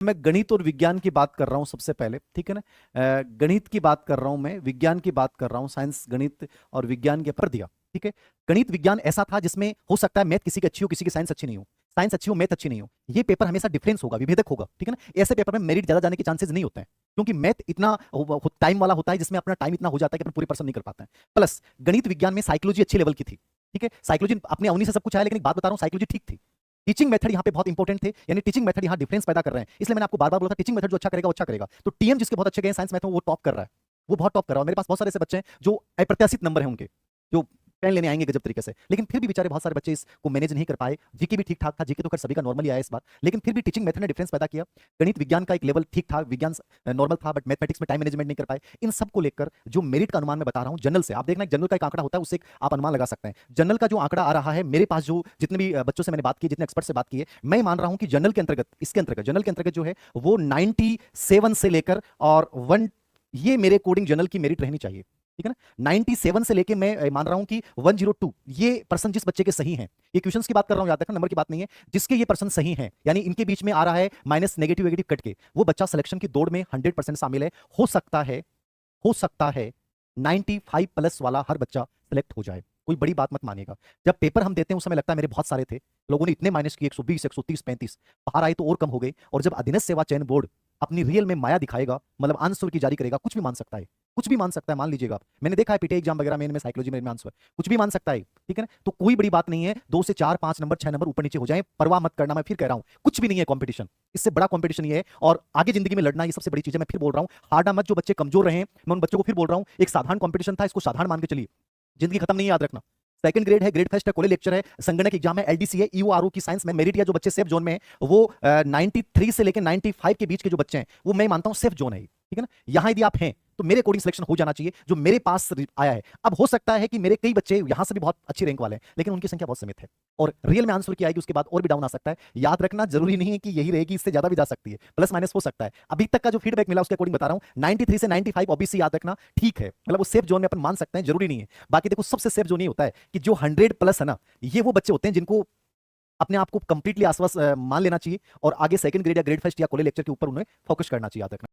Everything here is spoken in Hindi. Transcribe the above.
मैं गणित और विज्ञान की बात कर रहा हूं सबसे पहले, ठीक है ना। गणित की बात कर रहा हूं मैं, विज्ञान की बात कर रहा हूं, साइंस गणित और विज्ञान के पर दिया, ठीक है। गणित विज्ञान ऐसा था जिसमें हो सकता है मैथ किसी की अच्छी हो, किसी की साइंस अच्छी नहीं हो, साइंस अच्छी हो मैथ अच्छी नहीं हो। ये पेपर हमेशा डिफरेंस होगा, विभेदक होगा, ठीक है ना। ऐसे पेपर में मेरिट ज्यादा जाने के चांसेस नहीं होते हैं, क्योंकि मैथ इतना टाइम वाला होता है जिसमें अपना टाइम इतना हो जाता है कि अपन पूरी पर्सन नहीं कर पाते हैं। प्लस गणित विज्ञान में साइकोलॉजी अच्छी लेवल की थी, ठीक है। साइकोलॉजी अपने अवनी से सब कुछ आया, लेकिन एक बात बता रहा हूं, साइकोलॉजी ठीक थी। टीचिंग मेथड यहाँ पे बहुत इंपॉर्टेंट थे, यानी टीचिंग मेथड यहाँ डिफरेंस पैदा कर रहे हैं। इसलिए मैंने आपको बार बार बोला था टीचिंग मेथड जो अच्छा करेगा वो अच्छा करेगा। तो टीएम जिसके बहुत अच्छे गए साइंस मैथ में, वो टॉप कर रहा है, वो बहुत टॉप कर रहा है। मेरे पास बहुत सारे ऐसे बच्चे हैं जो अप्रत्याशित नंबर है उनके, जो पेन लेने आएंगे गजब तरीके से, लेकिन फिर भी बेचारे बहुत सारे बच्चे इसको मैनेज नहीं कर पाए। जीके भी ठीक ठाक था, जीके तो खैर सभी का नॉर्मली आया इस बार, लेकिन फिर भी टीचिंग मेथड ने डिफरेंस पैदा किया। गणित विज्ञान का एक लेवल ठीक ठाक, विज्ञान नॉर्मल था, बट मैथमेटिक्स में टाइम मैनेजमेंट नहीं कर पाए। इन सबको लेकर जो मेरिट का अनुमान मैं बता रहा हूं जनरल से, आप देखना जनरल का एक आंकड़ा होता है, उससे आप अनुमान लगा सकते हैं। जनरल का जो आंकड़ा आ रहा है मेरे पास, जो जितने भी बच्चों से मैंने बात की, जितने एक्सपर्ट से बात की है, मैं मान रहा हूं कि जनरल के अंतर्गत, इसके अंतर्गत जनरल के अंतर्गत जो है वो 97 से लेकर और 1, ये मेरे कोडिंग जनरल की मेरिट रहनी चाहिए, ठीक है ना। 97 से लेके मैं मान रहा हूं कि 102 ये पर्सन जिस बच्चे के सही हैं, ये क्वेश्चंस की बात कर रहा हूं, याद रखना नंबर की बात नहीं है, जिसके ये पर्सन सही हैं, यानी इनके बीच में आ रहा है माइनस नेगेटिव नेगेटिव कट के, वो बच्चा सिलेक्शन की दौड़ में 100% शामिल है। हो सकता है 95 प्लस वाला हर बच्चा सिलेक्ट हो जाए, कोई बड़ी बात मत मानिएगा। जब पेपर हम देते हैं उस समय लगता है मेरे बहुत सारे थे, लोगों ने इतने माइनस किए 120 130 35, बाहर आए तो और कम हो गए। और जब अधीनस्थ सेवा चयन बोर्ड अपनी रियल में माया दिखाएगा, मतलब आंसर की जारी करेगा, कुछ भी मान सकता है, कुछ भी मान सकता है, मान लीजिएगा आप, मैंने देखा है पीटी एग्जाम वगैरह में, इनमें साइकोलॉजी में आंसर कुछ भी मान सकता है, ठीक है ना। तो कोई बड़ी बात नहीं है, 2 से 4 5 नंबर 6 नंबर ऊपर नीचे हो जाए, परवाह मत करना। मैं फिर कह रहा हूं कुछ भी नहीं है कंपटीशन, इससे बड़ा कंपटीशन ये है, और आगे जिंदगी में लड़ना ये सबसे बड़ी चीज है। मैं फिर बोल रहा हूं, हारना मत। जो बच्चे कमजोर रहे, मैं उन बच्चों को फिर बोल रहा हूं, एक साधारण कंपटीशन था, इसको साधारण मान के चलिए, जिंदगी खत्म नहीं है, याद रखना। सेकंड ग्रेड है, ग्रेड फर्स्ट है, कॉलेज लेक्चर है, संगणक एग्जाम है, एलडीसी है, ईओआरओ की साइंस में मेरिट, या जो बच्चे सेफ जोन में है, वो 93 से लेकर 95 के बीच के जो बच्चे हैं, वो मैं मानता हूं सेफ जोन है, ठीक है ना। यहां यदि आप हैं तो मेरे अकॉर्डिंग सिलेक्शन हो जाना चाहिए, जो मेरे पास आया है। अब हो सकता है कि मेरे कई बच्चे यहां से भी बहुत अच्छी रैंक वाले हैं, लेकिन उनकी संख्या बहुत सीमित है, और रियल में आंसर की आएगी उसके बाद और भी डाउन आ सकता है। याद रखना, जरूरी नहीं है कि यही रहेगी, इससे ज्यादा भी जा सकती है, प्लस माइनस हो सकता है। अभी तक का जो फीडबैक मिला उसके अकॉर्डिंग बता रहा हूं, 93 से 95 ओबीसी याद रखना ठीक है, मतलब वो सेफ जोन में अपन मान सकते हैं, जरूरी नहीं है। बाकी देखो, सबसे सेफ जोन ये होता है कि जो 100 प्लस है ना, ये वो बच्चे होते हैं जिनको अपने आप को कंप्लीटली आश्वस्त मान लेना चाहिए, और आगे सेकंड ग्रेड या ग्रेड फर्स्ट या कॉलेज लेक्चर के ऊपर उन्हें फोकस करना चाहिए, याद रखना।